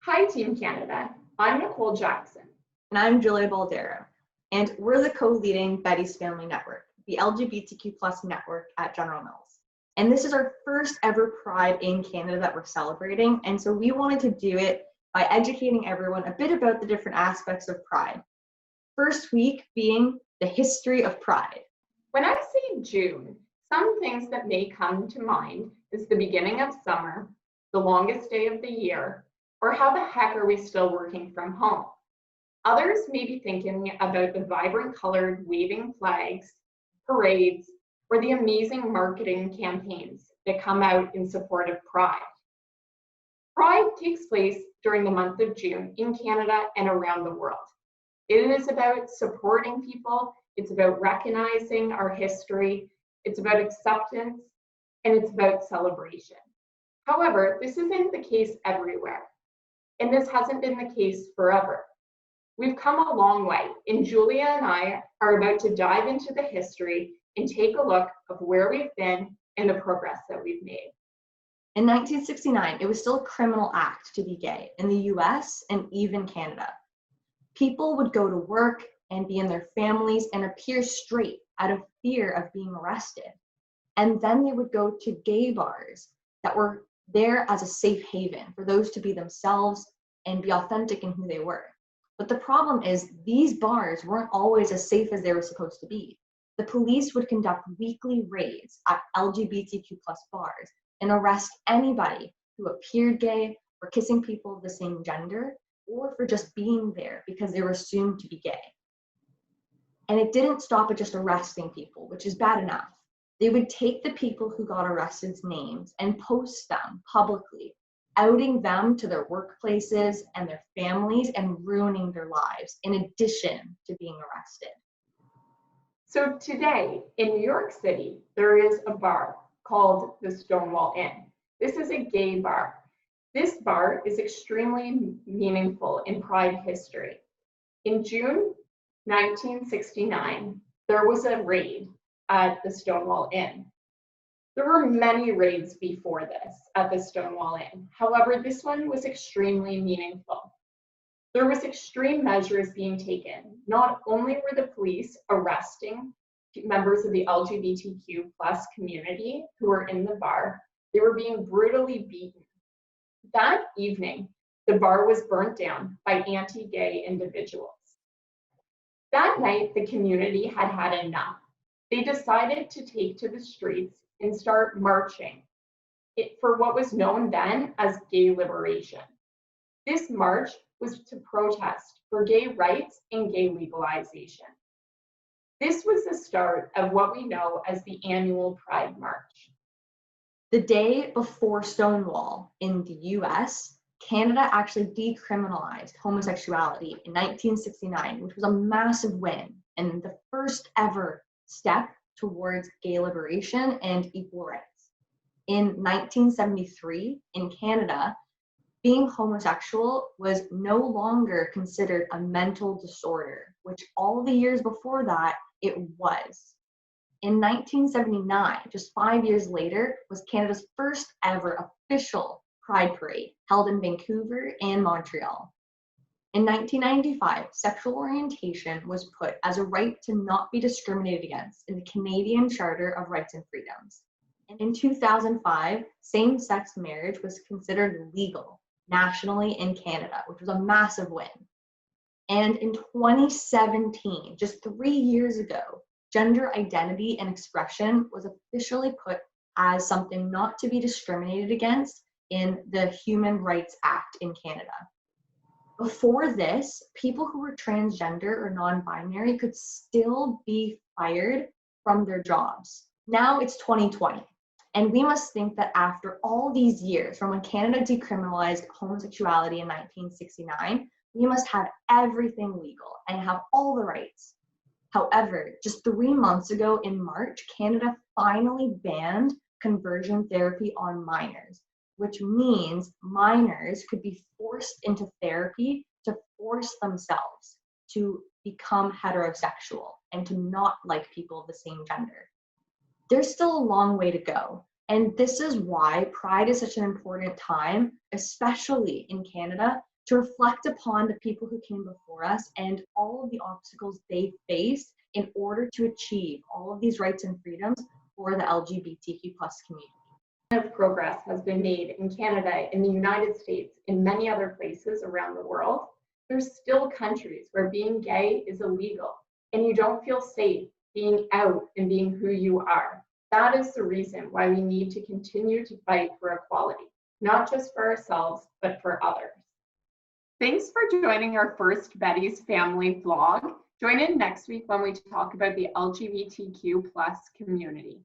Hi, Team Canada. I'm Nicole Jackson. And I'm Julia Baldera, and we're the co-leading Betty's Family Network, the LGBTQ plus network at General Mills. And this is our first ever Pride in Canada that we're celebrating, and so we wanted to do it by educating everyone a bit about the different aspects of Pride. First week being the history of Pride. When I say June, some things that may come to mind is the beginning of summer, the longest day of the year, or how the heck are we still working from home? Others may be thinking about the vibrant colored waving flags, parades, or the amazing marketing campaigns that come out in support of Pride. Pride takes place during the month of June in Canada and around the world. It is about supporting people, it's about recognizing our history, it's about acceptance, and it's about celebration. However, this isn't the case everywhere, and this hasn't been the case forever. We've come a long way, and Julia and I are about to dive into the history and take a look of where we've been and the progress that we've made. In 1969, it was still a criminal act to be gay in the US and even Canada. People would go to work and be in their families and appear straight out of fear of being arrested. And then they would go to gay bars that were there as a safe haven for those to be themselves and be authentic in who they were. But the problem is these bars weren't always as safe as they were supposed to be. The police would conduct weekly raids at LGBTQ plus bars and arrest anybody who appeared gay or kissing people of the same gender or for just being there because they were assumed to be gay. And it didn't stop at just arresting people, which is bad enough. They would take the people who got arrested's names and post them publicly, outing them to their workplaces and their families and ruining their lives in addition to being arrested. So today in New York City, there is a bar called the Stonewall Inn. This is a gay bar. This bar is extremely meaningful in Pride history. In June 1969, there was a raid at the Stonewall Inn. There were many raids before this at the Stonewall Inn. However, this one was extremely meaningful. There was extreme measures being taken. Not only were the police arresting members of the LGBTQ plus community who were in the bar, they were being brutally beaten. That evening, the bar was burnt down by anti-gay individuals. That night, the community had had enough. They decided to take to the streets and start marching for what was known then as gay liberation. This march was to protest for gay rights and gay legalization. This was the start of what we know as the annual Pride March. The day before Stonewall in the US, Canada actually decriminalized homosexuality in 1969, which was a massive win and the first ever step towards gay liberation and equal rights. In 1973, in Canada, being homosexual was no longer considered a mental disorder, which all the years before that, it was. In 1979, just 5 years later, was Canada's first ever official Pride Parade held in Vancouver and Montreal. In 1995, sexual orientation was put as a right to not be discriminated against in the Canadian Charter of Rights and Freedoms. And in 2005, same-sex marriage was considered legal nationally in Canada, which was a massive win. And in 2017, just 3 years ago, gender identity and expression was officially put as something not to be discriminated against in the Human Rights Act in Canada. Before this, people who were transgender or non-binary could still be fired from their jobs. Now it's 2020, and we must think that after all these years, from when Canada decriminalized homosexuality in 1969, we must have everything legal and have all the rights. However, just 3 months ago in March, Canada finally banned conversion therapy on minors, which means minors could be forced into therapy to force themselves to become heterosexual and to not like people of the same gender. There's still a long way to go, and this is why Pride is such an important time, especially in Canada, to reflect upon the people who came before us and all of the obstacles they faced in order to achieve all of these rights and freedoms for the LGBTQ plus community. Of progress has been made in Canada, in the United States, in many other places around the world. There's still countries where being gay is illegal and you don't feel safe being out and being who you are. That is the reason why we need to continue to fight for equality, not just for ourselves, but for others. Thanks for joining our first Betty's Family vlog. Join in next week when we talk about the LGBTQ plus community.